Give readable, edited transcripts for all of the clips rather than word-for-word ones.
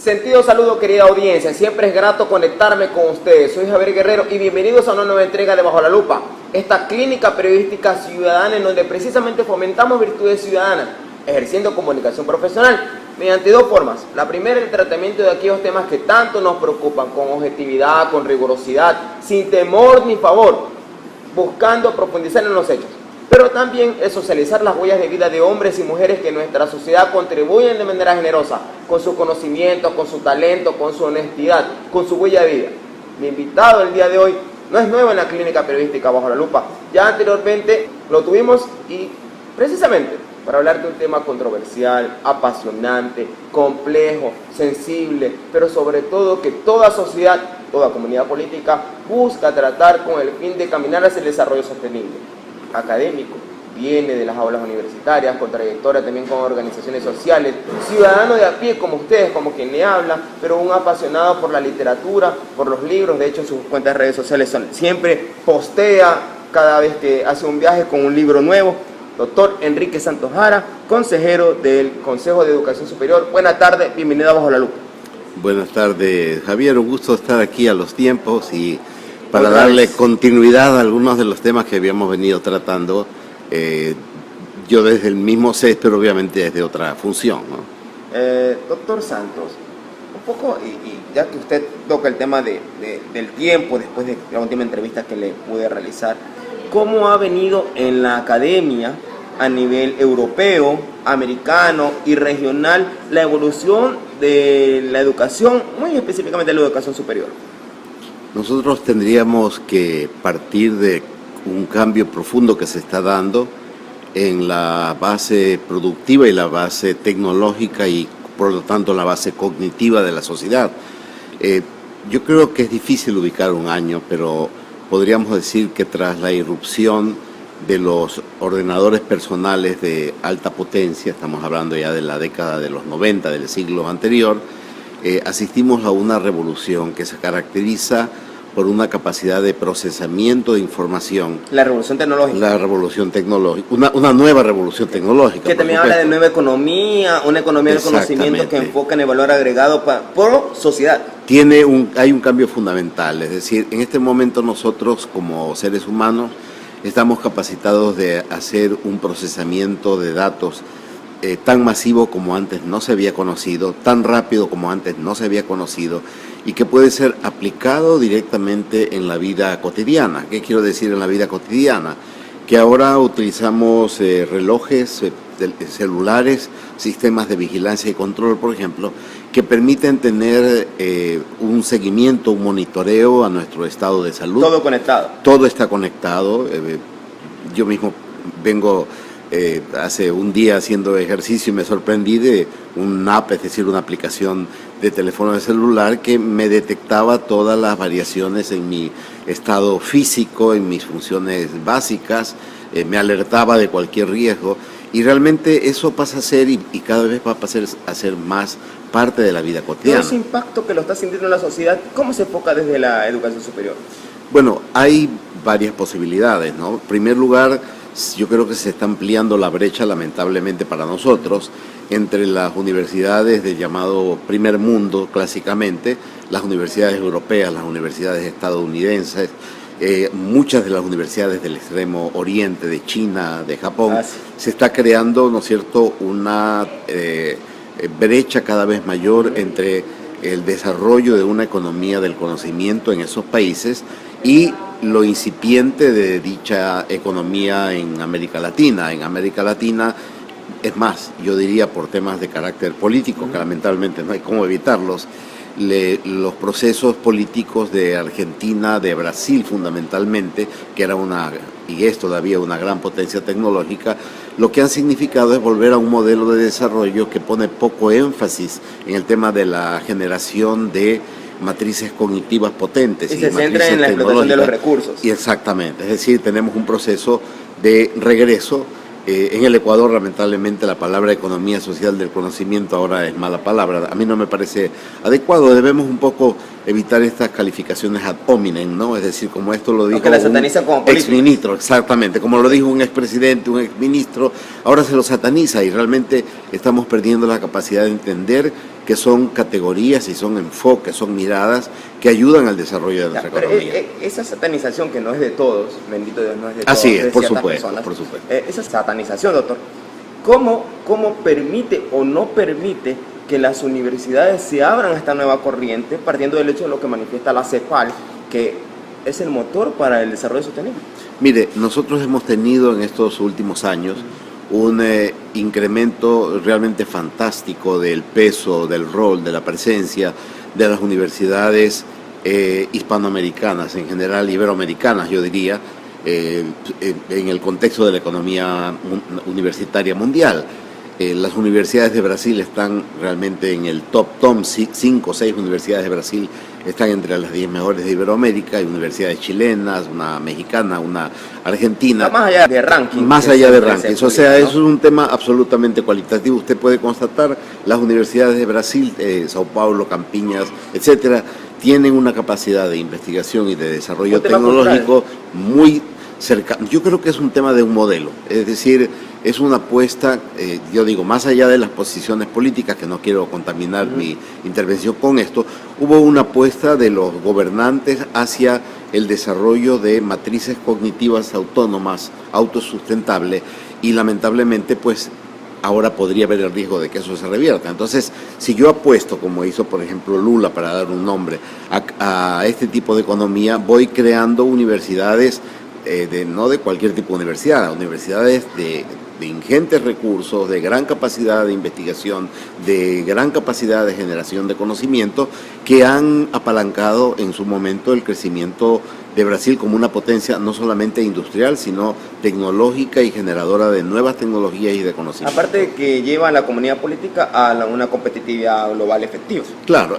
Sentido saludo, querida audiencia, siempre es grato conectarme con ustedes. Soy Javier Guerrero y bienvenidos a una nueva entrega de Bajo la Lupa, esta clínica periodística ciudadana en donde precisamente fomentamos virtudes ciudadanas, ejerciendo comunicación profesional mediante dos formas. La primera, el tratamiento de aquellos temas que tanto nos preocupan, con objetividad, con rigurosidad, sin temor ni favor, buscando profundizar en los hechos. Pero también es socializar las huellas de vida de hombres y mujeres que en nuestra sociedad contribuyen de manera generosa, con su conocimiento, con su talento, con su honestidad, con su huella de vida. Mi invitado el día de hoy no es nuevo en la clínica periodística Bajo la Lupa. Ya anteriormente lo tuvimos y precisamente para hablar de un tema controversial, apasionante, complejo, sensible, pero sobre todo que toda sociedad, toda comunidad política busca tratar con el fin de caminar hacia el desarrollo sostenible. Académico, viene de las aulas universitarias, con trayectoria también con organizaciones sociales, ciudadano de a pie como ustedes, como quien le habla, pero un apasionado por la literatura, por los libros. De hecho, en sus cuentas de redes sociales siempre postea cada vez que hace un viaje con un libro nuevo. Doctor Enrique Santos Jara, consejero del Consejo de Educación Superior. Buenas tardes, bienvenido a Bajo la Lupa. Buenas tardes, Javier, un gusto estar aquí a los tiempos y para darle continuidad a algunos de los temas que habíamos venido tratando, yo desde el mismo set, pero obviamente desde otra función, ¿no? Doctor Santos, un poco, y ya que usted toca el tema del tiempo, después de la última entrevista que le pude realizar, ¿cómo ha venido en la academia a nivel europeo, americano y regional la evolución de la educación, muy específicamente de la educación superior? Nosotros tendríamos que partir de un cambio profundo que se está dando en la base productiva y la base tecnológica y por lo tanto la base cognitiva de la sociedad. Yo creo que es difícil ubicar un año, pero podríamos decir que tras la irrupción de los ordenadores personales de alta potencia, estamos hablando ya de la década de los 90 del siglo anterior, asistimos a una revolución que se caracteriza por una capacidad de procesamiento de información. La revolución tecnológica. La revolución tecnológica, una nueva revolución tecnológica. Que también habla de nueva economía, una economía del conocimiento que enfoca en el valor agregado por sociedad. Hay un cambio fundamental, es decir, en este momento nosotros como seres humanos estamos capacitados de hacer un procesamiento de datos tan masivo como antes no se había conocido, tan rápido como antes no se había conocido y que puede ser aplicado directamente en la vida cotidiana. ¿Qué quiero decir en la vida cotidiana? Que ahora utilizamos relojes, celulares, sistemas de vigilancia y control, por ejemplo, que permiten tener un seguimiento, un monitoreo a nuestro estado de salud. Todo conectado. Todo está conectado. Yo mismo vengo hace un día haciendo ejercicio y me sorprendí de un app, es decir, una aplicación de teléfono de celular que me detectaba todas las variaciones en mi estado físico, en mis funciones básicas, me alertaba de cualquier riesgo y realmente eso pasa a ser y cada vez va a ser más parte de la vida cotidiana. Todo ese impacto que lo está sintiendo en la sociedad, ¿cómo se enfoca desde la educación superior? Bueno, hay varias posibilidades, ¿no? En primer lugar, yo creo que se está ampliando la brecha, lamentablemente para nosotros, entre las universidades del llamado primer mundo, clásicamente, las universidades europeas, las universidades estadounidenses, muchas de las universidades del extremo oriente, de China, de Japón, se está creando, ¿no es cierto?, una brecha cada vez mayor entre el desarrollo de una economía del conocimiento en esos países y lo incipiente de dicha economía en América Latina. En América Latina, es más, yo diría por temas de carácter político, que lamentablemente no hay cómo evitarlos, los procesos políticos de Argentina, de Brasil fundamentalmente, que era y es todavía una gran potencia tecnológica, lo que han significado es volver a un modelo de desarrollo que pone poco énfasis en el tema de la generación de matrices cognitivas potentes. Y se centra en la explotación de los recursos. Y exactamente, es decir, tenemos un proceso de regreso. En el Ecuador, lamentablemente, la palabra economía social del conocimiento ahora es mala palabra. A mí no me parece adecuado. Debemos un poco evitar estas calificaciones ad hominem, ¿no? Es decir, como esto lo dijo un exministro, exactamente, como lo dijo un expresidente, un exministro, ahora se lo sataniza y realmente estamos perdiendo la capacidad de entender que son categorías y son enfoques, son miradas que ayudan al desarrollo de nuestra economía. Esa satanización que no es de todos, bendito Dios, no es de todos. Así es, de por ciertas supuesto, personas, por supuesto. Esa satanización, doctor, ¿cómo permite o no permite que las universidades se abran a esta nueva corriente, partiendo del hecho de lo que manifiesta la CEPAL, que es el motor para el desarrollo sostenible? Mire, nosotros hemos tenido en estos últimos años un incremento realmente fantástico del peso, del rol, de la presencia de las universidades hispanoamericanas, en general iberoamericanas, yo diría, en el contexto de la economía universitaria mundial. Las universidades de Brasil están realmente en el top 5 o 6 universidades de Brasil están entre las 10 mejores de Iberoamérica. Hay universidades chilenas, una mexicana, una argentina. Más allá de rankings. Más allá de rankings. O sea, eso es un tema absolutamente cualitativo. Usted puede constatar, las universidades de Brasil, Sao Paulo, Campiñas, etcétera, tienen una capacidad de investigación y de desarrollo tecnológico muy cercano. Yo creo que es un tema de un modelo, es decir, es una apuesta, yo digo, más allá de las posiciones políticas, que no quiero contaminar mi intervención con esto, hubo una apuesta de los gobernantes hacia el desarrollo de matrices cognitivas autónomas, autosustentables, y lamentablemente pues ahora podría haber el riesgo de que eso se revierta. Entonces, si yo apuesto, como hizo por ejemplo Lula, para dar un nombre, a este tipo de economía, voy creando universidades, no de cualquier tipo de universidad, universidades de ingentes recursos, de gran capacidad de investigación, de gran capacidad de generación de conocimiento, que han apalancado en su momento el crecimiento de Brasil como una potencia no solamente industrial, sino tecnológica y generadora de nuevas tecnologías y de conocimiento. Aparte de que lleva a la comunidad política a una competitividad global efectiva. Claro,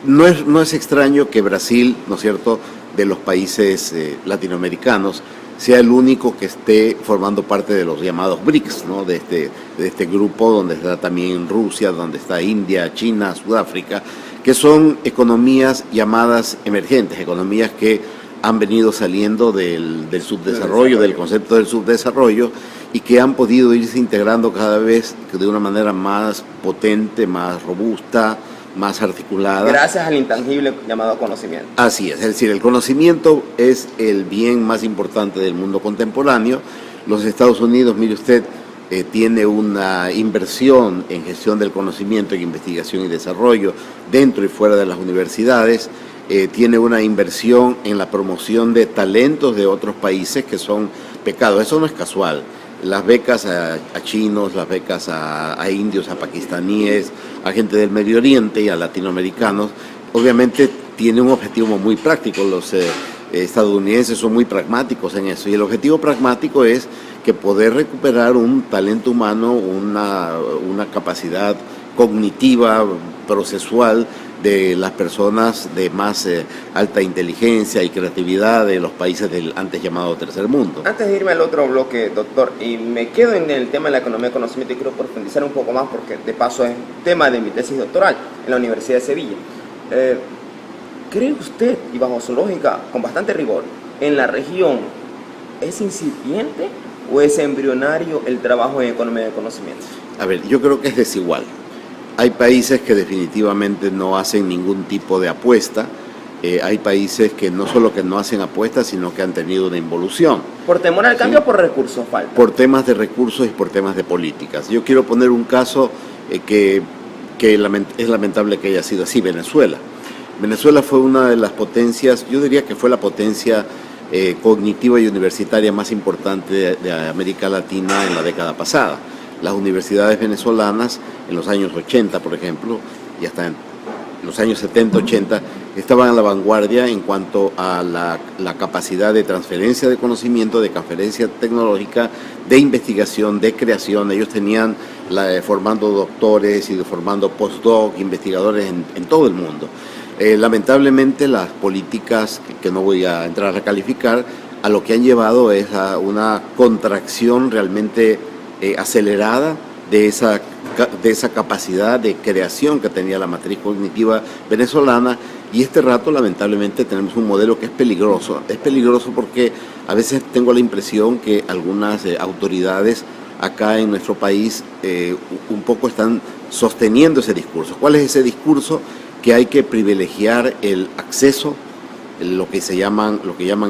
no es extraño que Brasil, ¿no es cierto?, de los países latinoamericanos, sea el único que esté formando parte de los llamados BRICS, ¿no? de este grupo donde está también Rusia, donde está India, China, Sudáfrica, que son economías llamadas emergentes, economías que han venido saliendo del subdesarrollo, del concepto del subdesarrollo, y que han podido irse integrando cada vez de una manera más potente, más robusta, más articulada. Gracias al intangible llamado conocimiento. Así es decir, el conocimiento es el bien más importante del mundo contemporáneo. Los Estados Unidos, mire usted, tiene una inversión en gestión del conocimiento, en investigación y desarrollo dentro y fuera de las universidades. Tiene una inversión en la promoción de talentos de otros países que son pecados. Eso no es casual. Las becas a chinos, las becas a indios, a pakistaníes, a gente del Medio Oriente y a latinoamericanos, obviamente tiene un objetivo muy práctico. Los estadounidenses son muy pragmáticos en eso, y el objetivo pragmático es que poder recuperar un talento humano, una capacidad cognitiva, procesual, de las personas de más alta inteligencia y creatividad de los países del antes llamado tercer mundo. Antes de irme al otro bloque, doctor, y me quedo en el tema de la economía de conocimiento y quiero profundizar un poco más porque de paso es tema de mi tesis doctoral en la Universidad de Sevilla. ¿Cree usted, y bajo su lógica, con bastante rigor, en la región es incipiente o es embrionario el trabajo en economía de conocimiento? A ver, yo creo que es desigual. Hay países que definitivamente no hacen ningún tipo de apuesta. Hay países que no solo que no hacen apuestas, sino que han tenido una involución. ¿Por temor al cambio o por recursos falta? Por temas de recursos y por temas de políticas. Yo quiero poner un caso que es lamentable que haya sido así, Venezuela. Venezuela fue una de las potencias, yo diría que fue la potencia cognitiva y universitaria más importante de América Latina en la década pasada. Las universidades venezolanas en los años 80, por ejemplo, y hasta en los años 70, 80, estaban a la vanguardia en cuanto a la capacidad de transferencia de conocimiento, de transferencia tecnológica, de investigación, de creación. Ellos tenían formando doctores y formando postdoc, investigadores en todo el mundo. Lamentablemente las políticas, que no voy a entrar a calificar, a lo que han llevado es a una contracción realmente acelerada de esa capacidad de creación que tenía la matriz cognitiva venezolana, y este rato lamentablemente tenemos un modelo que es peligroso. Es peligroso porque a veces tengo la impresión que algunas autoridades acá en nuestro país un poco están sosteniendo ese discurso. ¿Cuál es ese discurso? Que hay que privilegiar el acceso, lo que llaman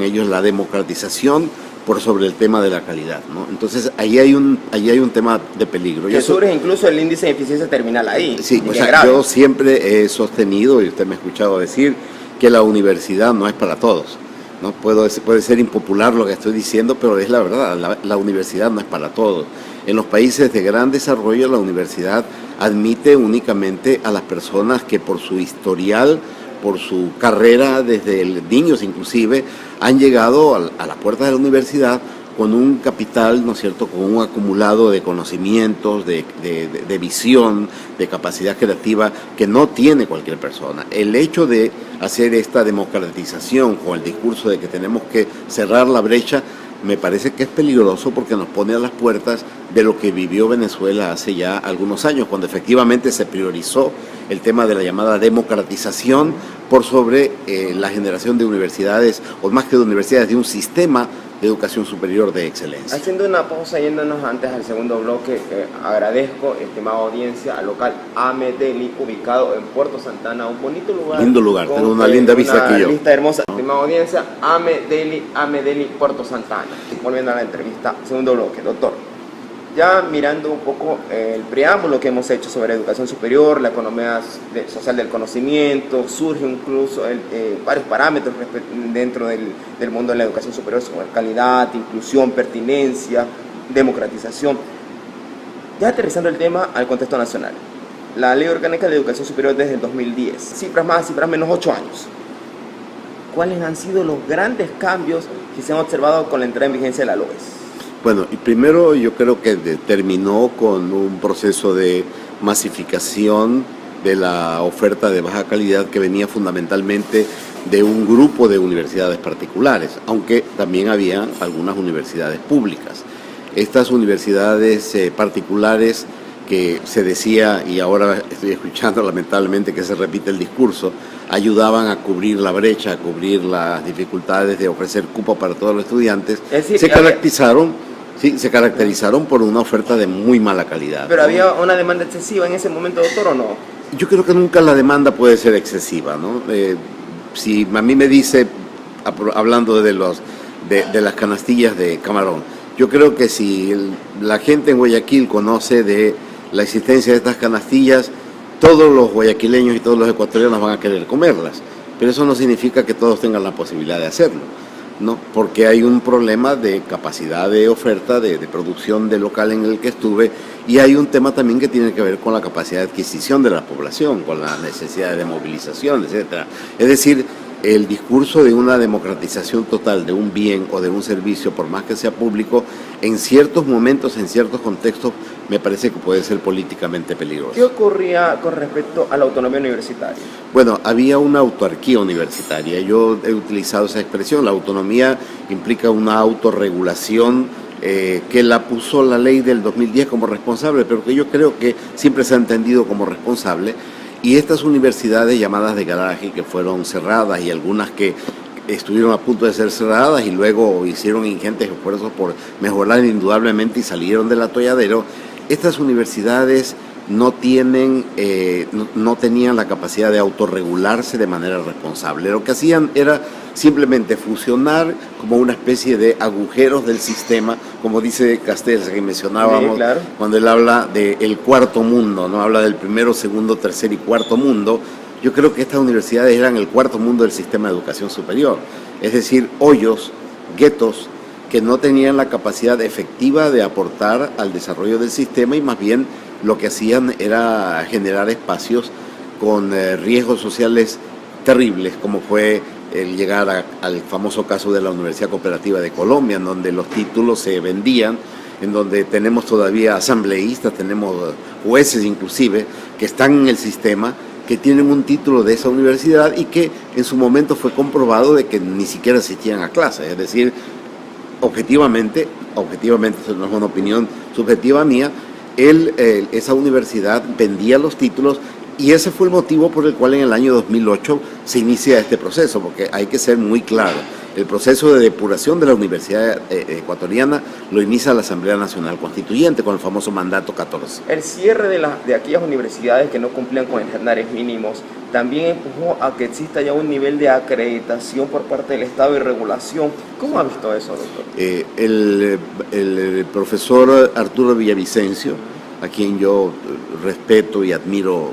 ellos la democratización, por sobre el tema de la calidad, ¿no? Entonces ahí hay un tema de peligro. Que surge incluso el índice de eficiencia terminal ahí. Sí, o sea, yo siempre he sostenido, y usted me ha escuchado decir, que la universidad no es para todos, ¿no? Puede ser impopular lo que estoy diciendo, pero es la verdad, la universidad no es para todos. En los países de gran desarrollo, la universidad admite únicamente a las personas que por su historial, por su carrera, desde niños inclusive, han llegado a las puertas de la universidad con un capital, ¿no es cierto?, con un acumulado de conocimientos, de visión, de capacidad creativa que no tiene cualquier persona. El hecho de hacer esta democratización con el discurso de que tenemos que cerrar la brecha, me parece que es peligroso porque nos pone a las puertas de lo que vivió Venezuela hace ya algunos años, cuando efectivamente se priorizó el tema de la llamada democratización por sobre la generación de universidades, o más que de universidades, de un sistema de educación superior de excelencia. Haciendo una pausa, yéndonos antes al segundo bloque, agradezco, estimada audiencia, al local Ame Deli, ubicado en Puerto Santana, un bonito lugar. Lindo lugar, tengo una linda vista aquí yo. Una lista hermosa. Estimada audiencia, Ame Deli, Puerto Santana. Volviendo a la entrevista, segundo bloque, doctor. Ya mirando un poco el preámbulo que hemos hecho sobre educación superior, la economía social del conocimiento, surge incluso varios parámetros dentro del mundo de la educación superior, sobre calidad, inclusión, pertinencia, democratización. Ya aterrizando el tema al contexto nacional. La Ley Orgánica de Educación Superior desde el 2010, cifras más, cifras menos, 8 años. ¿Cuáles han sido los grandes cambios que se han observado con la entrada en vigencia de la LOES? Bueno, y primero yo creo que terminó con un proceso de masificación de la oferta de baja calidad que venía fundamentalmente de un grupo de universidades particulares, aunque también había algunas universidades públicas. Estas universidades particulares que se decía, y ahora estoy escuchando lamentablemente que se repite el discurso, ayudaban a cubrir la brecha, a cubrir las dificultades de ofrecer cupo para todos los estudiantes, se caracterizaron por una oferta de muy mala calidad. ¿Pero había una demanda excesiva en ese momento, doctor, o no? Yo creo que nunca la demanda puede ser excesiva, ¿no? Si a mí me dice, hablando de las canastillas de camarón, yo creo que si la gente en Guayaquil conoce de la existencia de estas canastillas, todos los guayaquileños y todos los ecuatorianos van a querer comerlas, pero eso no significa que todos tengan la posibilidad de hacerlo, ¿no? Porque hay un problema de capacidad de oferta, de producción del local en el que estuve, y hay un tema también que tiene que ver con la capacidad de adquisición de la población, con la necesidad de movilización, etcétera. Es decir, el discurso de una democratización total de un bien o de un servicio, por más que sea público, en ciertos momentos, en ciertos contextos, me parece que puede ser políticamente peligroso. ¿Qué ocurría con respecto a la autonomía universitaria? Bueno, había una autarquía universitaria. Yo he utilizado esa expresión. La autonomía implica una autorregulación que la puso la ley del 2010 como responsable, pero que yo creo que siempre se ha entendido como responsable. Y estas universidades llamadas de garaje, que fueron cerradas, y algunas que estuvieron a punto de ser cerradas y luego hicieron ingentes esfuerzos por mejorar indudablemente y salieron del atolladero, estas universidades no tenían la capacidad de autorregularse de manera responsable. Lo que hacían era simplemente fusionar como una especie de agujeros del sistema, como dice Castells, que mencionábamos, sí, claro, cuando él habla del cuarto mundo, ¿no? Habla del primero, segundo, tercer y cuarto mundo. Yo creo que estas universidades eran el cuarto mundo del sistema de educación superior, es decir, hoyos, guetos, que no tenían la capacidad efectiva de aportar al desarrollo del sistema, y más bien lo que hacían era generar espacios con riesgos sociales terribles, como fue el llegar al famoso caso de la Universidad Cooperativa de Colombia, en donde los títulos se vendían, en donde tenemos todavía asambleístas, tenemos jueces inclusive, que están en el sistema, que tienen un título de esa universidad y que en su momento fue comprobado de que ni siquiera asistían a clases. Es decir, objetivamente, esto no es una opinión subjetiva mía, esa universidad vendía los títulos, y ese fue el motivo por el cual en el año 2008 se inicia este proceso, porque hay que ser muy claro, El proceso de depuración de la Universidad Ecuatoriana lo inicia la Asamblea Nacional Constituyente con el famoso mandato 14. El cierre de aquellas universidades que no cumplían con estándares mínimos también empujó a que exista ya un nivel de acreditación por parte del Estado y regulación. ¿Cómo ha visto eso, doctor? El profesor Arturo Villavicencio, a quien yo respeto y admiro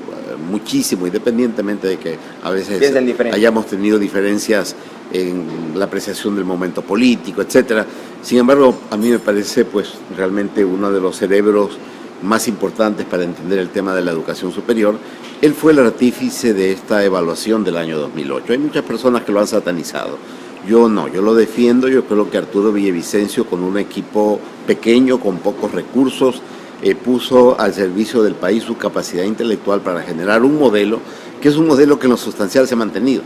muchísimo, independientemente de que a veces hayamos tenido diferencias en la apreciación del momento político, etcétera. Sin embargo, a mí me parece pues realmente uno de los cerebros más importantes para entender el tema de la educación superior. Él fue el artífice de esta evaluación del año 2008. Hay muchas personas que lo han satanizado. Yo no, yo lo defiendo. Yo creo que Arturo Villavicencio, con un equipo pequeño, con pocos recursos, puso al servicio del país su capacidad intelectual para generar un modelo, que es un modelo que en lo sustancial se ha mantenido.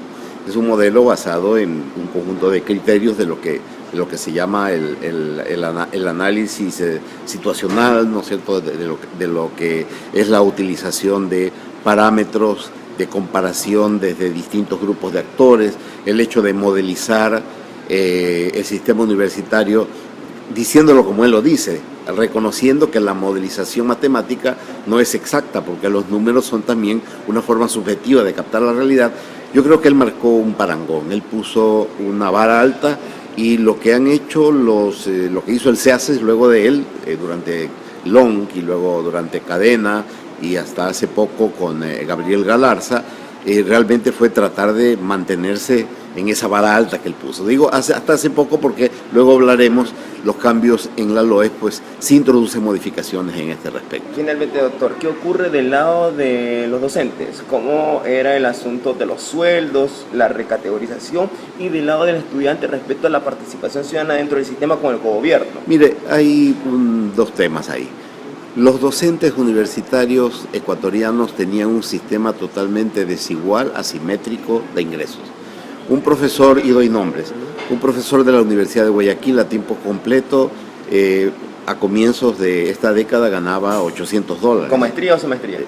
Es un modelo basado en un conjunto de criterios de lo que se llama el análisis situacional, ¿no es cierto?, de lo que es la utilización de parámetros de comparación desde distintos grupos de actores, el hecho de modelizar el sistema universitario, diciéndolo como él lo dice, reconociendo que la modelización matemática no es exacta, porque los números son también una forma subjetiva de captar la realidad. Yo creo que él marcó un parangón, él puso una vara alta, y lo que han hecho lo que hizo el CEACES luego de él, durante Long y luego durante Cadena y hasta hace poco con Gabriel Galarza, realmente fue tratar de mantenerse en esa vara alta que él puso. Digo hasta hace poco porque luego hablaremos, los cambios en la LOES pues sí introducen modificaciones en este respecto. Finalmente, doctor, ¿qué ocurre del lado de los docentes? ¿Cómo era el asunto de los sueldos, la recategorización y del lado del estudiante respecto a la participación ciudadana dentro del sistema con el gobierno? Mire, hay dos temas ahí. Los docentes universitarios ecuatorianos tenían un sistema totalmente desigual, asimétrico de ingresos. Un profesor, y doy nombres, un profesor de la Universidad de Guayaquil a tiempo completo, a comienzos de esta década ganaba $800. ¿Con maestría o sin maestría?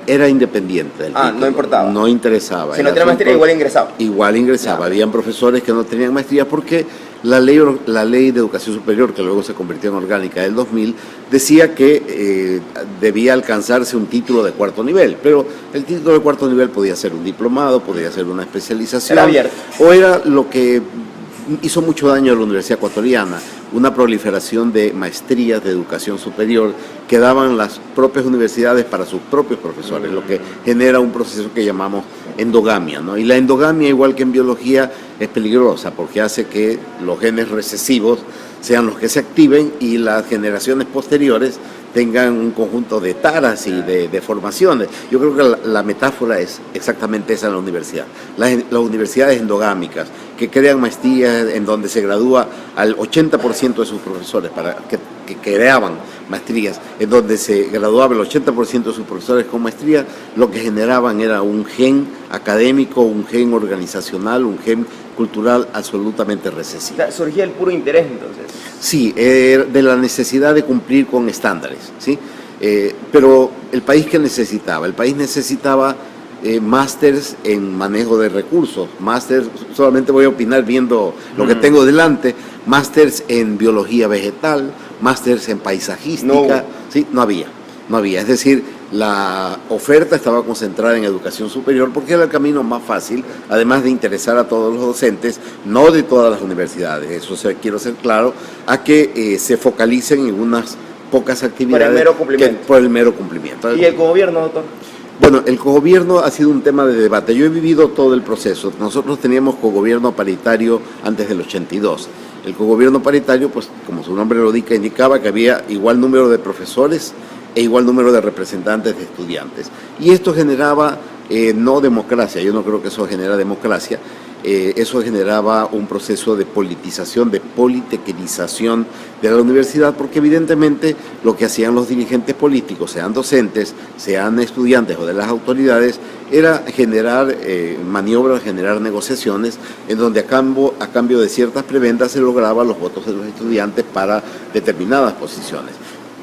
Era independiente del título, no importaba. No interesaba. Si no tenía maestría, igual ingresaba. Igual ingresaba. Ya. Habían profesores que no tenían maestría porque la ley de educación superior, que luego se convirtió en orgánica del 2000, decía que debía alcanzarse un título de cuarto nivel, pero el título de cuarto nivel podía ser un diplomado, podía ser una especialización. Era abierto. O era lo que hizo mucho daño a la Universidad Ecuatoriana, una proliferación de maestrías de educación superior que daban las propias universidades para sus propios profesores, lo que genera un proceso que llamamos endogamia, ¿no? Y la endogamia, igual que en biología, es peligrosa porque hace que los genes recesivos sean los que se activen y las generaciones posteriores tengan un conjunto de taras y de deformaciones. Yo creo que la metáfora es exactamente esa en la universidad. Las universidades endogámicas que crean maestrías en donde se gradúa al 80% de sus profesores, que creaban maestrías, en donde se graduaba el 80% de sus profesores con maestría, lo que generaban era un gen académico, un gen organizacional, un gen cultural absolutamente recesivo. ¿Surgía el puro interés entonces? Sí, de la necesidad de cumplir con estándares, ¿sí? Pero el país, ¿qué necesitaba? El país necesitaba másters en manejo de recursos, másters, solamente voy a opinar viendo lo que tengo delante, másters en biología vegetal, másters en paisajística, ¿sí? No había, es decir, la oferta estaba concentrada en educación superior porque era el camino más fácil, además de interesar a todos los docentes, no de todas las universidades, eso quiero ser claro, a que se focalicen en unas pocas actividades por el mero cumplimiento. ¿Y el gobierno, doctor? Bueno, el cogobierno ha sido un tema de debate. Yo he vivido todo el proceso. Nosotros teníamos cogobierno paritario antes del 82. El cogobierno paritario, pues como su nombre lo indicaba, que había igual número de profesores e igual número de representantes de estudiantes. Y esto generaba no democracia, yo no creo que eso genera democracia, eso generaba un proceso de politización, de politiquerización de la universidad, porque evidentemente lo que hacían los dirigentes políticos, sean docentes, sean estudiantes o de las autoridades, era generar maniobras, generar negociaciones, en donde a cambio de ciertas prebendas se lograban los votos de los estudiantes para determinadas posiciones.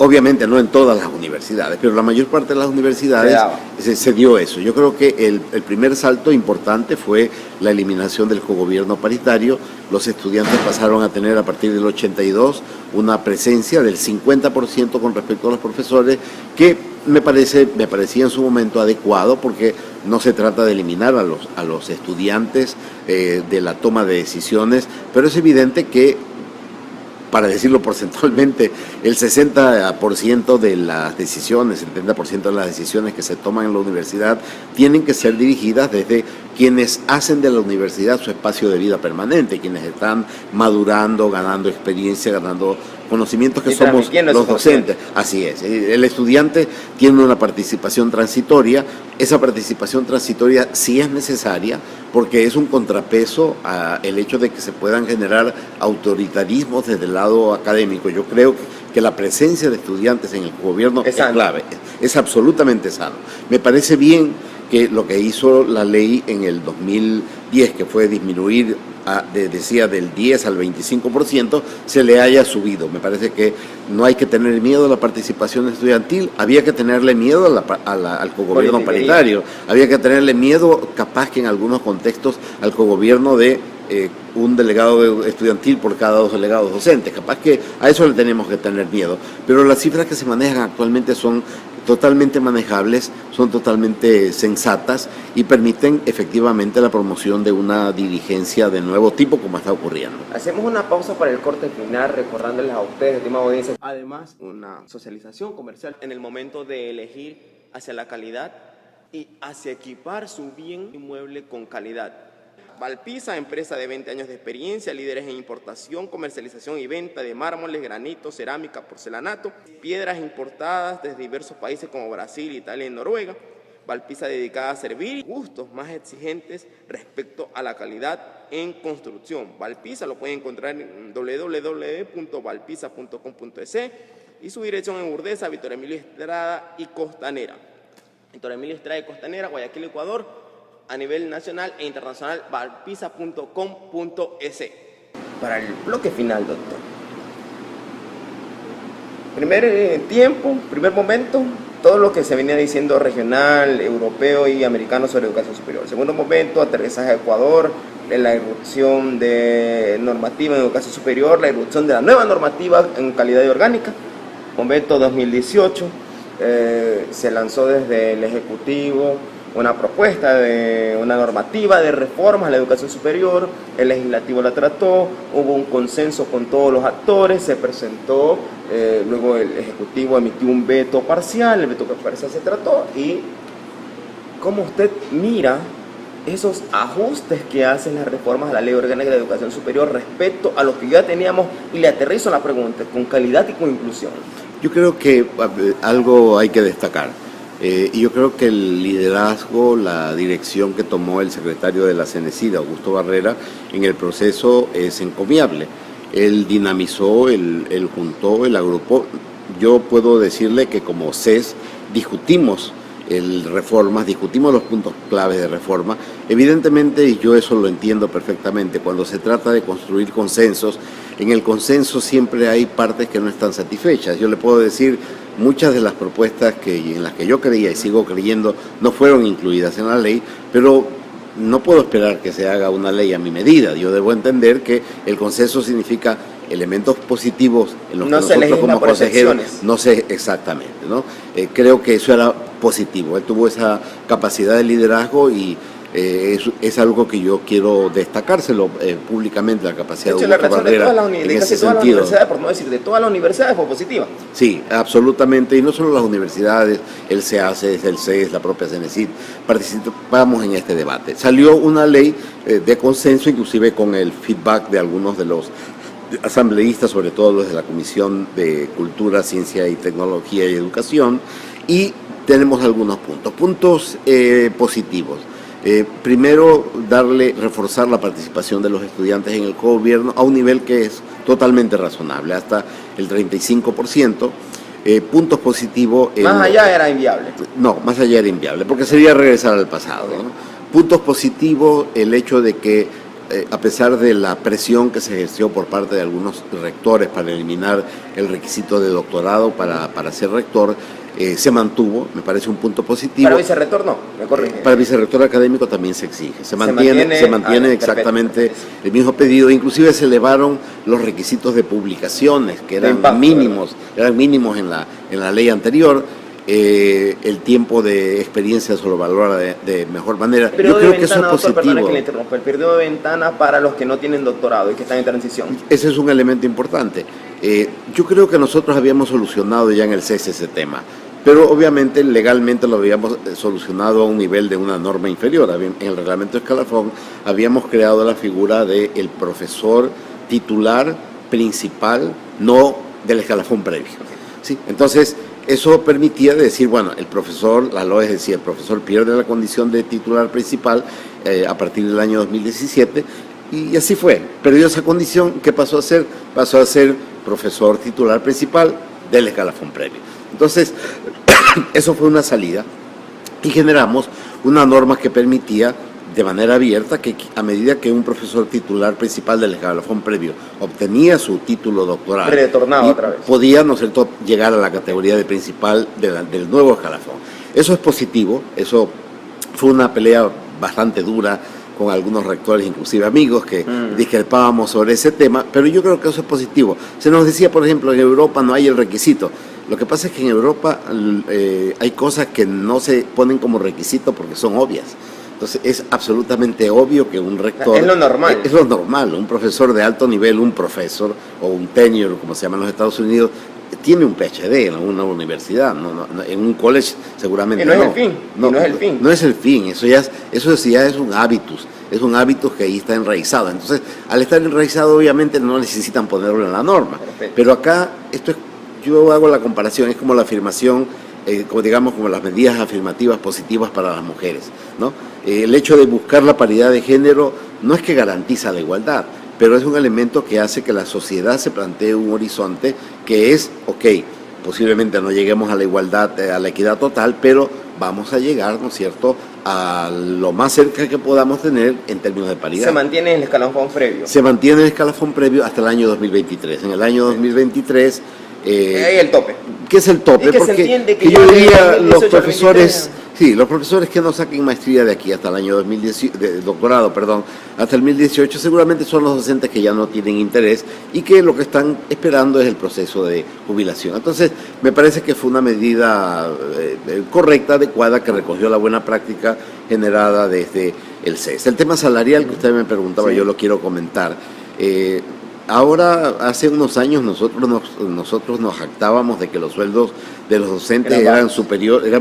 Obviamente no en todas las universidades, pero la mayor parte de las universidades se dio eso. Yo creo que el primer salto importante fue la eliminación del cogobierno paritario. Los estudiantes pasaron a tener a partir del 82 una presencia del 50% con respecto a los profesores, que me parecía en su momento adecuado, porque no se trata de eliminar a los estudiantes de la toma de decisiones, pero es evidente que, para decirlo porcentualmente, el 60% de las decisiones, el 70% de las decisiones que se toman en la universidad tienen que ser dirigidas desde quienes hacen de la universidad su espacio de vida permanente, quienes están madurando, ganando experiencia, ganando conocimientos, que somos los docentes. Así es, el estudiante tiene una participación transitoria. Esa participación transitoria sí es necesaria, porque es un contrapeso al hecho de que se puedan generar autoritarismos desde el lado académico. Yo creo que la presencia de estudiantes en el gobierno es clave, es absolutamente sano. Me parece bien que lo que hizo la ley en el 2010, que fue disminuir, decía, del 10 al 25%, se le haya subido. Me parece que no hay que tener miedo a la participación estudiantil, había que tenerle miedo al cogobierno paritario, había que tenerle miedo, capaz que en algunos contextos, al cogobierno de un delegado estudiantil por cada 2 delegados docentes. Capaz que a eso le tenemos que tener miedo, pero las cifras que se manejan actualmente son totalmente manejables, son totalmente sensatas y permiten efectivamente la promoción de una dirigencia de nuevo tipo, como está ocurriendo. Hacemos una pausa para el corte final, recordándoles a ustedes, estimada audiencia, además una socialización comercial en el momento de elegir hacia la calidad y hacia equipar su bien inmueble con calidad. Valpisa, empresa de 20 años de experiencia, líderes en importación, comercialización y venta de mármoles, granitos, cerámica, porcelanato, piedras importadas desde diversos países como Brasil, Italia y Noruega. Valpisa, dedicada a servir gustos más exigentes respecto a la calidad en construcción. Valpisa lo pueden encontrar en www.valpisa.com.es y su dirección en Urdesa, Víctor Emilio Estrada y Costanera. Víctor Emilio Estrada y Costanera, Guayaquil, Ecuador. A nivel nacional e internacional, valpisa.com.es. Para el bloque final, doctor. Primer momento, todo lo que se venía diciendo regional, europeo y americano sobre educación superior. Segundo momento, aterrizaje a Ecuador, la irrupción de normativa en educación superior, la irrupción de la nueva normativa en calidad y orgánica. Momento 2018, se lanzó desde el Ejecutivo una propuesta de una normativa de reformas a la educación superior, el legislativo la trató, hubo un consenso con todos los actores, se presentó, luego el Ejecutivo emitió un veto parcial, el veto parcial se trató. Y ¿cómo usted mira esos ajustes que hacen las reformas a la Ley Orgánica de Educación Superior respecto a lo que ya teníamos? Y le aterrizo la pregunta, con calidad y con inclusión. Yo creo que algo hay que destacar. Y yo creo que el liderazgo, la dirección que tomó el secretario de la CENESID, Augusto Barrera, en el proceso es encomiable. Él dinamizó, él juntó, él agrupó. Yo puedo decirle que como CES discutimos reformas, discutimos los puntos claves de reforma. Evidentemente, y yo eso lo entiendo perfectamente, cuando se trata de construir consensos, en el consenso siempre hay partes que no están satisfechas. Yo le puedo decir, muchas de las propuestas en las que yo creía y sigo creyendo no fueron incluidas en la ley, pero no puedo esperar que se haga una ley a mi medida. Yo debo entender que el consenso significa elementos positivos en los que nosotros como consejeros no sé exactamente, ¿no? Creo que eso era positivo. Él tuvo esa capacidad de liderazgo y es algo que yo quiero destacárselo públicamente, la capacidad de Augusto Barrera en ese sentido. Por no decir de todas las universidades, fue positiva. Sí, absolutamente, y no solo las universidades, el CEACES, el CES, la propia CENESID, participamos en este debate. Salió una ley de consenso, inclusive con el feedback de algunos de los asambleístas, sobre todo los de la Comisión de Cultura, Ciencia y Tecnología y Educación, y tenemos algunos puntos positivos. Primero, reforzar la participación de los estudiantes en el gobierno a un nivel que es totalmente razonable, hasta el 35%. Puntos positivos. Más allá era inviable. No, más allá era inviable, porque sería regresar al pasado, ¿no? Puntos positivos, el hecho de que a pesar de la presión que se ejerció por parte de algunos rectores para eliminar el requisito de doctorado para ser rector, se mantuvo, me parece un punto positivo. Para vicerrector no, me corrige. Para vicerrector académico también se exige. Se mantiene exactamente perfecto. El mismo pedido. Inclusive se elevaron los requisitos de publicaciones, que eran mínimos en la ley anterior. El tiempo de experiencia se lo valora de mejor manera. Yo creo que eso es positivo. Perdona que le interrumpa, el periodo de ventana para los que no tienen doctorado y que están en transición. Ese es un elemento importante. Yo creo que nosotros habíamos solucionado ya en el CES ese tema, pero obviamente legalmente lo habíamos solucionado a un nivel de una norma inferior. En el reglamento de escalafón habíamos creado la figura del profesor titular principal, no del escalafón previo. ¿Sí? Entonces, eso permitía decir, bueno, el profesor, la LOE decía, el profesor pierde la condición de titular principal a partir del año 2017, y así fue. Perdió esa condición, ¿qué pasó a ser? Pasó a ser profesor titular principal del escalafón previo. Entonces, eso fue una salida y generamos una norma que permitía de manera abierta que a medida que un profesor titular principal del escalafón previo obtenía su título doctoral, retornaba otra vez, podía, ¿no es cierto?, llegar a la categoría de principal del nuevo escalafón. Eso es positivo, eso fue una pelea bastante dura con algunos rectores, inclusive amigos, que discrepábamos sobre ese tema, pero yo creo que eso es positivo. Se nos decía, por ejemplo, en Europa no hay el requisito. Lo que pasa es que en Europa hay cosas que no se ponen como requisito porque son obvias. Entonces es absolutamente obvio que un rector... Es lo normal. Es lo normal. Un profesor de alto nivel, un profesor o un tenure, como se llama en los Estados Unidos, tiene un PhD en una universidad, en un college seguramente no. Y no es el fin. No es el fin. No es el fin, eso ya es un hábitus. Es un hábito que ahí está enraizado. Entonces, al estar enraizado, obviamente no necesitan ponerlo en la norma. Perfecto. Pero acá, yo hago la comparación, es como la afirmación, como las medidas afirmativas positivas para las mujeres, ¿no? El hecho de buscar la paridad de género no es que garantiza la igualdad, pero es un elemento que hace que la sociedad se plantee un horizonte que es, posiblemente no lleguemos a la igualdad, a la equidad total, pero vamos a llegar, ¿no es cierto?, a lo más cerca que podamos tener en términos de paridad. ¿Se mantiene el escalafón previo? Se mantiene el escalafón previo hasta el año 2023. En el año 2023... ahí el tope. ¿Qué es el tope? Y que porque se entiende que yo diría los profesores... Sí, los profesores que no saquen maestría de aquí hasta el año 2018, doctorado, hasta el 2018, seguramente son los docentes que ya no tienen interés y que lo que están esperando es el proceso de jubilación. Entonces, me parece que fue una medida correcta, adecuada, que recogió la buena práctica generada desde el CES. El tema salarial que usted me preguntaba, sí, yo lo quiero comentar. Ahora, hace unos años nosotros nos jactábamos de que los sueldos de los docentes eran superiores,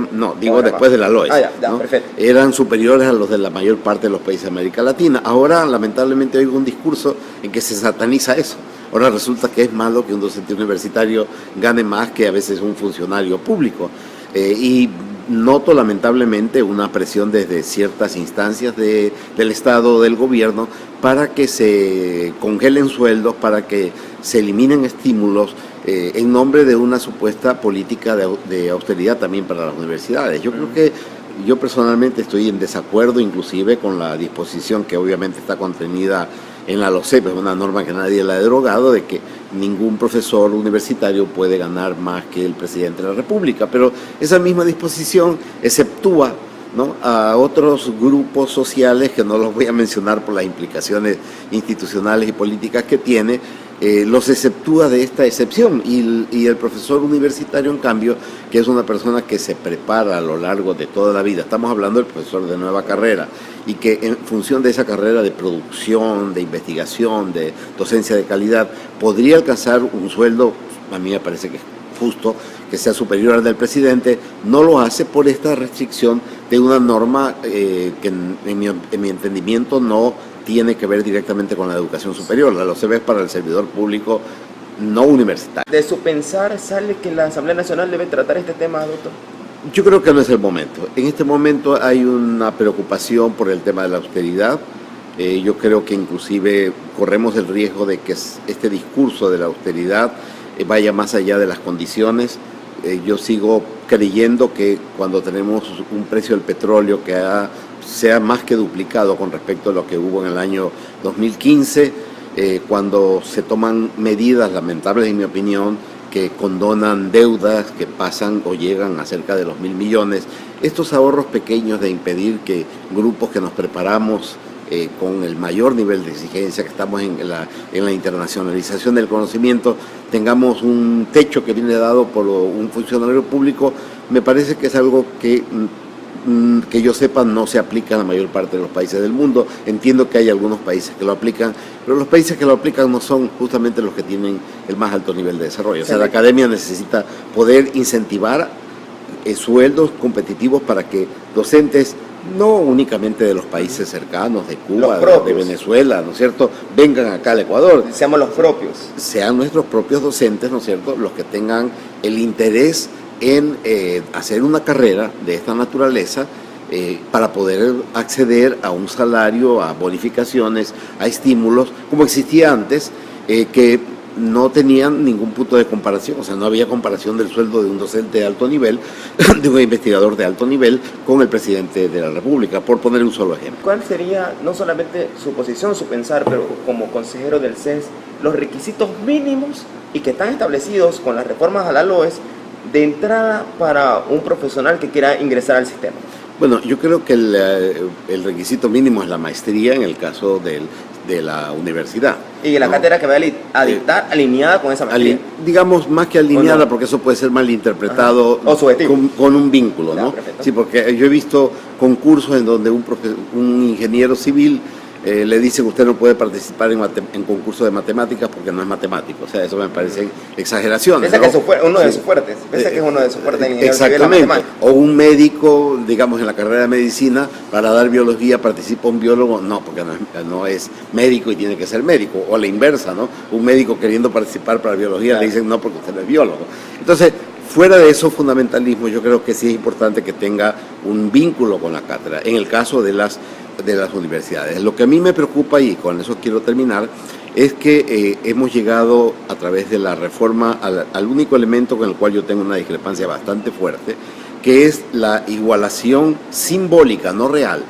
después de la LOES, ¿no? Perfecto. Eran superiores a los de la mayor parte de los países de América Latina. Ahora, lamentablemente, oigo un discurso en que se sataniza eso. Ahora resulta que es malo que un docente universitario gane más que a veces un funcionario público. Y noto lamentablemente una presión desde ciertas instancias del Estado, del gobierno, para que se congelen sueldos, para que se eliminen estímulos en nombre de una supuesta política de austeridad también para las universidades. Yo creo que yo personalmente estoy en desacuerdo inclusive con la disposición que obviamente está contenida en la LOCEP, es una norma que nadie la ha derogado, de que ningún profesor universitario puede ganar más que el presidente de la República, pero esa misma disposición exceptúa, ¿no?, a otros grupos sociales que no los voy a mencionar por las implicaciones institucionales y políticas que tiene, los exceptúa de esta excepción y el profesor universitario, en cambio, que es una persona que se prepara a lo largo de toda la vida, estamos hablando del profesor de nueva carrera, y que en función de esa carrera de producción, de investigación, de docencia de calidad, podría alcanzar un sueldo, a mí me parece que es justo, que sea superior al del presidente, no lo hace por esta restricción de una norma que en mi entendimiento no tiene que ver directamente con la educación superior. La LOCEP es para el servidor público no universitario. ¿De su pensar sale que la Asamblea Nacional debe tratar este tema, doctor? Yo creo que no es el momento. En este momento hay una preocupación por el tema de la austeridad. Yo creo que inclusive corremos el riesgo de que este discurso de la austeridad vaya más allá de las condiciones. Yo sigo creyendo que cuando tenemos un precio del petróleo que ha se ha más que duplicado con respecto a lo que hubo en el año 2015, cuando se toman medidas lamentables, en mi opinión, que condonan deudas que pasan o llegan a cerca de los 1.000 millones. Estos ahorros pequeños de impedir que grupos que nos preparamos con el mayor nivel de exigencia, que estamos en la internacionalización del conocimiento, tengamos un techo que viene dado por un funcionario público, me parece que es algo que yo sepa no se aplica en la mayor parte de los países del mundo. Entiendo que hay algunos países que lo aplican, pero los países que lo aplican no son justamente los que tienen el más alto nivel de desarrollo. O sea, la academia necesita poder incentivar sueldos competitivos para que docentes, no únicamente de los países cercanos, de Cuba, de Venezuela, ¿no es cierto?, vengan acá al Ecuador. Seamos los propios. Sean nuestros propios docentes, ¿no es cierto?, los que tengan el interés en hacer una carrera de esta naturaleza para poder acceder a un salario, a bonificaciones, a estímulos, como existía antes, que no tenían ningún punto de comparación, o sea, no había comparación del sueldo de un docente de alto nivel, de un investigador de alto nivel, con el presidente de la República, por poner un solo ejemplo. ¿Cuál sería, no solamente su posición, su pensar, pero como consejero del CES, los requisitos mínimos y que están establecidos con las reformas a la LOES de entrada para un profesional que quiera ingresar al sistema? Bueno, yo creo que el requisito mínimo es la maestría en el caso de la universidad. Y la cátedra que va a dictar alineada con esa maestría. Digamos, más que alineada, porque eso puede ser malinterpretado con un vínculo, ¿no? Sí, porque yo he visto concursos en donde un ingeniero civil le dicen usted no puede participar en concursos de matemáticas porque no es matemático. O sea, eso me parece exageraciones, ¿no? Que es uno de sus fuertes. Piensa que es uno de sus fuertes en exactamente. O un médico, digamos, en la carrera de medicina, para dar biología participa un biólogo. No, porque no es médico y tiene que ser médico. O la inversa, ¿no? Un médico queriendo participar para biología le dicen no porque usted no es biólogo. Entonces, fuera de esos fundamentalismos, yo creo que sí es importante que tenga un vínculo con la cátedra, en el caso de las universidades. Lo que a mí me preocupa, y con eso quiero terminar, es que hemos llegado a través de la reforma al único elemento con el cual yo tengo una discrepancia bastante fuerte, que es la igualación simbólica, no real,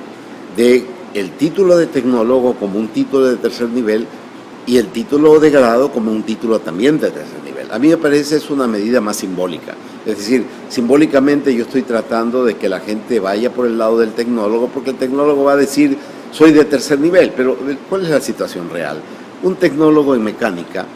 de el título de tecnólogo como un título de tercer nivel y el título de grado como un título también de tercer nivel. A mí me parece es una medida más simbólica. Es decir, simbólicamente yo estoy tratando de que la gente vaya por el lado del tecnólogo, porque el tecnólogo va a decir, soy de tercer nivel, pero ¿cuál es la situación real? Un tecnólogo en mecánica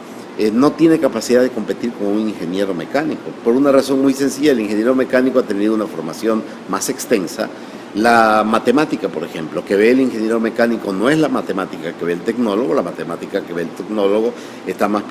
no tiene capacidad de competir con un ingeniero mecánico, por una razón muy sencilla. El ingeniero mecánico ha tenido una formación más extensa. La matemática, por ejemplo, que ve el ingeniero mecánico no es la matemática que ve el tecnólogo. La matemática que ve el tecnólogo está más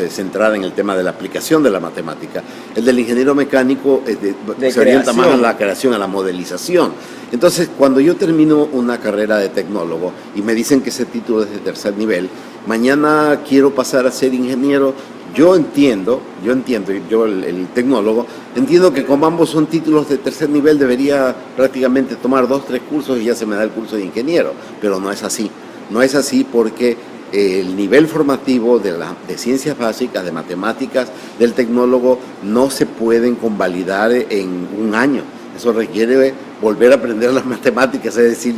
centrada en el tema de la aplicación de la matemática. El del ingeniero mecánico se orienta más a la creación, a la modelización. Entonces, cuando yo termino una carrera de tecnólogo y me dicen que ese título es de tercer nivel, mañana quiero pasar a ser ingeniero. Yo entiendo, el tecnólogo, entiendo que como ambos son títulos de tercer nivel debería prácticamente tomar 2 o 3 cursos y ya se me da el curso de ingeniero, pero no es así. No es así porque el nivel formativo de ciencias básicas, de matemáticas, del tecnólogo no se pueden convalidar en un año. Eso requiere volver a aprender las matemáticas, es decir,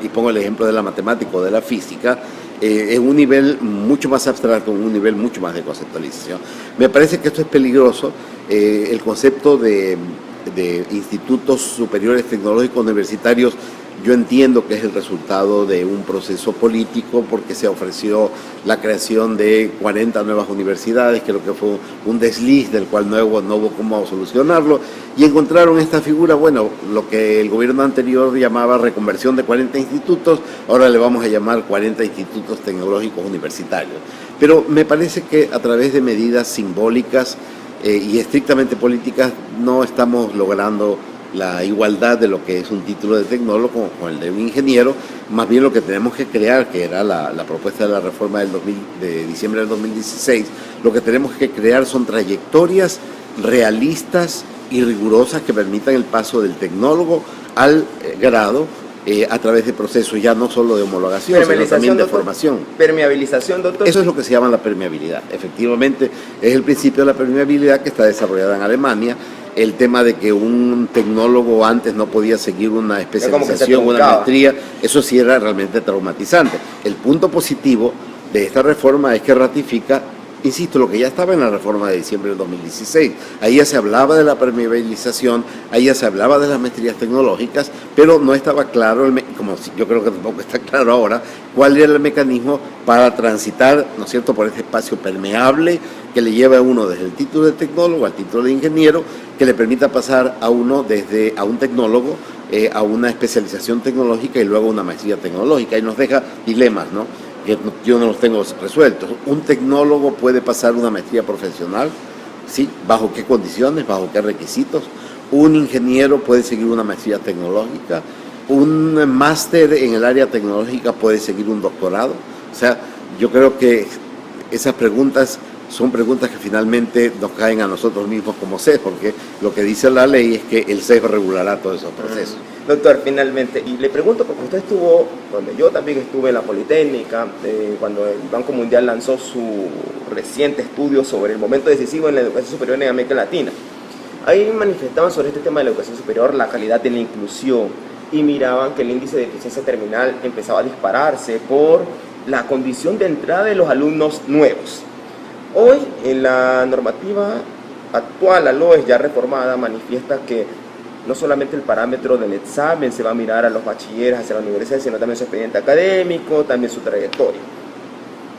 y pongo el ejemplo de la matemática o de la física, en un nivel mucho más abstracto, en un nivel mucho más de conceptualización. Me parece que esto es peligroso. El concepto de institutos superiores tecnológicos universitarios, yo entiendo que es el resultado de un proceso político, porque se ofreció la creación de 40 nuevas universidades, creo que fue un desliz del cual no hubo cómo solucionarlo, y encontraron esta figura, bueno, lo que el gobierno anterior llamaba reconversión de 40 institutos, ahora le vamos a llamar 40 institutos tecnológicos universitarios. Pero me parece que a través de medidas simbólicas y estrictamente políticas no estamos logrando la igualdad de lo que es un título de tecnólogo con el de un ingeniero. Más bien lo que tenemos que crear, que era la propuesta de la reforma de diciembre del 2016, lo que tenemos que crear son trayectorias realistas y rigurosas que permitan el paso del tecnólogo al grado a través de procesos ya no solo de homologación, sino también de formación. Permeabilización, doctor. Eso es lo que se llama la permeabilidad. Efectivamente, es el principio de la permeabilidad que está desarrollada en Alemania. el tema de que un tecnólogo antes no podía seguir una especialización, una maestría, eso sí era realmente traumatizante. El punto positivo de esta reforma es que ratifica, insisto, lo que ya estaba en la reforma de diciembre del 2016. Ahí ya se hablaba de la permeabilización, ahí ya se hablaba de las maestrías tecnológicas, pero no estaba claro, como yo creo que tampoco está claro ahora, cuál era el mecanismo para transitar, ¿no es cierto?, por este espacio permeable que le lleva a uno desde el título de tecnólogo al título de ingeniero, que le permita pasar a uno desde a un tecnólogo a una especialización tecnológica y luego una maestría tecnológica, y nos deja dilemas, ¿no?, que yo no los tengo resueltos. Un tecnólogo puede pasar una maestría profesional, ¿sí? ¿Bajo qué condiciones? ¿Bajo qué requisitos? Un ingeniero puede seguir una maestría tecnológica. Un máster en el área tecnológica puede seguir un doctorado. O sea, yo creo que esas preguntas son preguntas que finalmente nos caen a nosotros mismos como CES, porque lo que dice la ley es que el CES regulará todos esos procesos. Doctor, finalmente, y le pregunto porque usted estuvo, donde yo también estuve en la Politécnica, cuando el Banco Mundial lanzó su reciente estudio sobre el momento decisivo en la educación superior en América Latina. Ahí manifestaban sobre este tema de la educación superior, la calidad de la inclusión, y miraban que el índice de eficiencia terminal empezaba a dispararse por la condición de entrada de los alumnos nuevos. Hoy, en la normativa actual, la LOES ya reformada, manifiesta que no solamente el parámetro del examen se va a mirar a los bachilleres hacia la universidad, sino también su expediente académico, también su trayectoria.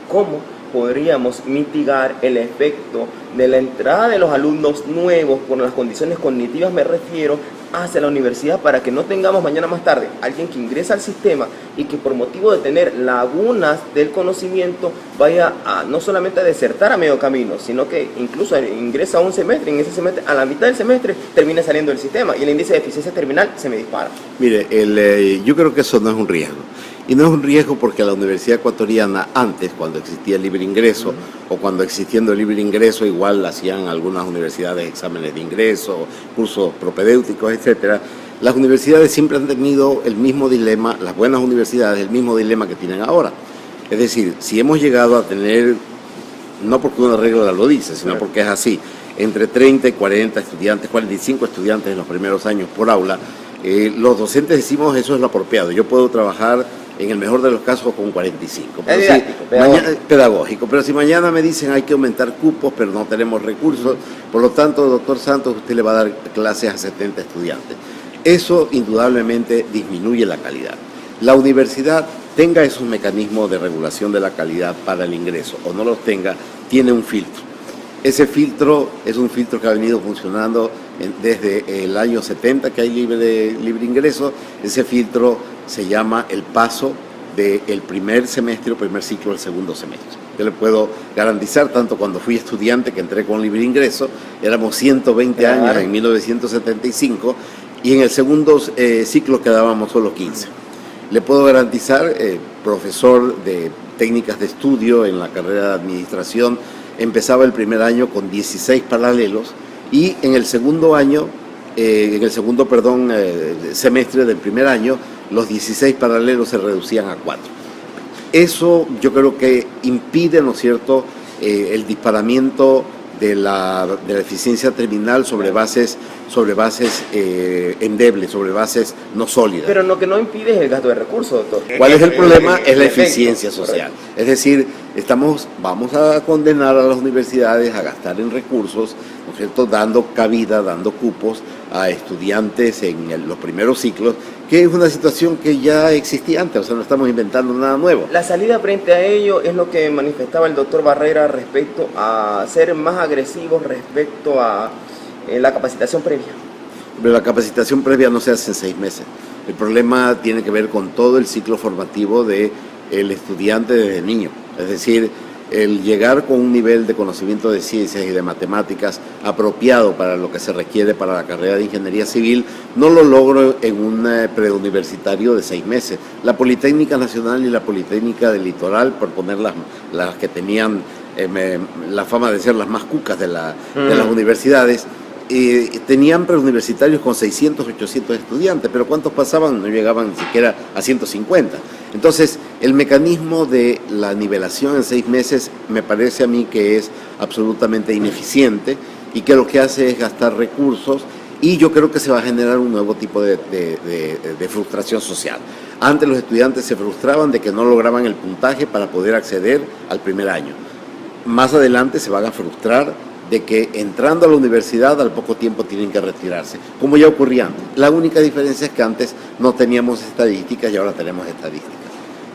¿Cómo podríamos mitigar el efecto de la entrada de los alumnos nuevos con las condiciones cognitivas, me refiero, hacia la universidad, para que no tengamos mañana más tarde alguien que ingresa al sistema y que por motivo de tener lagunas del conocimiento vaya a no solamente a desertar a medio camino, sino que incluso ingresa a un semestre, en ese semestre, a la mitad del semestre, termina saliendo del sistema y el índice de eficiencia terminal se me dispara? Mire, yo creo que eso no es un riesgo. Y no es un riesgo porque la Universidad Ecuatoriana, antes, cuando existía el libre ingreso, o cuando existiendo el libre ingreso, igual hacían algunas universidades exámenes de ingreso, cursos propedéuticos, etcétera. Las universidades siempre han tenido el mismo dilema, las buenas universidades, el mismo dilema que tienen ahora. Es decir, si hemos llegado a tener, no porque una regla lo dice, sino porque es así, entre 30 y 40 estudiantes, 45 estudiantes en los primeros años por aula, los docentes decimos eso es lo apropiado. Yo puedo trabajar en el mejor de los casos con 45. Pero pedagógico. Pero si mañana me dicen hay que aumentar cupos, pero no tenemos recursos, por lo tanto, doctor Santos, usted le va a dar clases a 70 estudiantes. Eso indudablemente disminuye la calidad. La universidad, tenga esos mecanismos de regulación de la calidad para el ingreso o no los tenga, tiene un filtro. Ese filtro es un filtro que ha venido funcionando desde el año 70, que hay libre ingreso. Ese filtro se llama el paso del primer semestre o primer ciclo al segundo semestre. Yo le puedo garantizar, tanto cuando fui estudiante, que entré con libre ingreso, éramos 120 años en 1975, y en el segundo ciclo quedábamos solo 15. Le puedo garantizar, profesor de técnicas de estudio en la carrera de administración, empezaba el primer año con 16 paralelos y en el segundo semestre del primer año, los 16 paralelos se reducían a 4. Eso yo creo que impide, ¿no es cierto?, el disparamiento de la eficiencia terminal sobre bases endebles, sobre bases no sólidas. Pero lo que no impide es el gasto de recursos, doctor. ¿Cuál es el problema? Es la eficiencia social. Es decir, vamos a condenar a las universidades a gastar en recursos, ¿no es cierto?, dando cabida, dando cupos a estudiantes en los primeros ciclos, que es una situación que ya existía antes, o sea, no estamos inventando nada nuevo. La salida frente a ello es lo que manifestaba el doctor Barrera respecto a ser más agresivos respecto a la capacitación previa. Pero la capacitación previa no se hace en 6 meses. El problema tiene que ver con todo el ciclo formativo del estudiante desde niño. Es decir, el llegar con un nivel de conocimiento de ciencias y de matemáticas apropiado para lo que se requiere para la carrera de ingeniería civil, no lo logro en un preuniversitario de 6 meses. La Politécnica Nacional y la Politécnica del Litoral, por poner las que tenían la fama de ser las más cucas de las universidades, tenían preuniversitarios con 600, 800 estudiantes, pero ¿cuántos pasaban? No llegaban ni siquiera a 150. Entonces, el mecanismo de la nivelación en 6 meses me parece a mí que es absolutamente ineficiente y que lo que hace es gastar recursos, y yo creo que se va a generar un nuevo tipo de frustración social. Antes los estudiantes se frustraban de que no lograban el puntaje para poder acceder al primer año. Más adelante se van a frustrar de que entrando a la universidad al poco tiempo tienen que retirarse, como ya ocurría antes. La única diferencia es que antes no teníamos estadísticas y ahora tenemos estadísticas.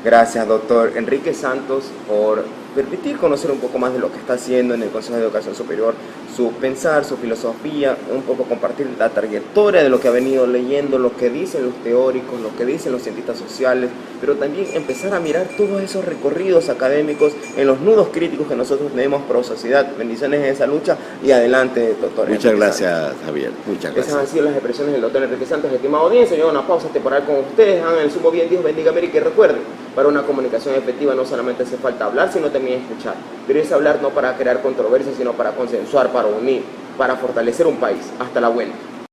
Gracias, doctor Enrique Santos, por permitir conocer un poco más de lo que está haciendo en el Consejo de Educación Superior, su pensar, su filosofía, un poco compartir la trayectoria de lo que ha venido leyendo, lo que dicen los teóricos, lo que dicen los cientistas sociales, pero también empezar a mirar todos esos recorridos académicos en los nudos críticos que nosotros tenemos por sociedad. Bendiciones en esa lucha y adelante, doctor. Muchas gracias, Javier. Muchas gracias. Esas han sido las expresiones del doctor Enrique Santos. Estimada audiencia, yo una pausa temporal con ustedes. Hagan el sumo bien, Dios bendiga América, y recuerden, para una comunicación efectiva no solamente hace falta hablar, sino también escuchar. Pero es hablar no para crear controversias, sino para consensuar, para unir, para fortalecer un país. Hasta la buena.